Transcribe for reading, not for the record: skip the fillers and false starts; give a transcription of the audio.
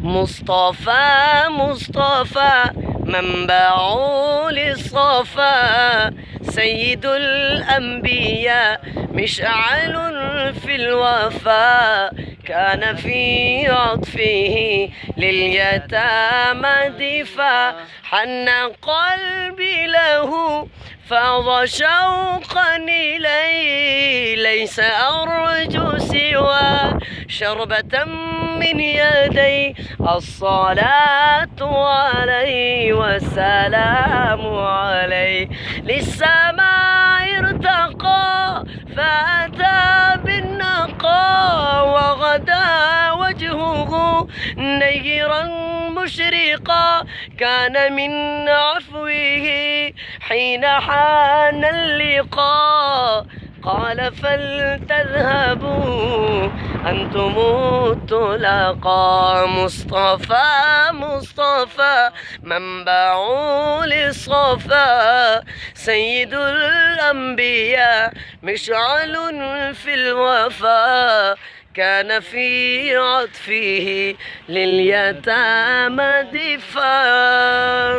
مصطفى مصطفى منبع للصفا، سيد الأنبياء مشعل في الوفا، كان في عطفه لليتامى دفا، حن قلبي له فاض شوقا إليه، ليس أرجو سوى شربة من يدي، الصلاة عليه والسلام عليه، للسماء ارتقى فأتى بالنقى، وغدا وجهه نيرا مشرقا، كان من عفوه حين حان اللقاء، قال فلتذهبوا أنتم الطلقاء. مصطفى مصطفى منبع للصفا، سيد الأنبياء مشعل في الوفا، كان في عطفه لليتامى دفا.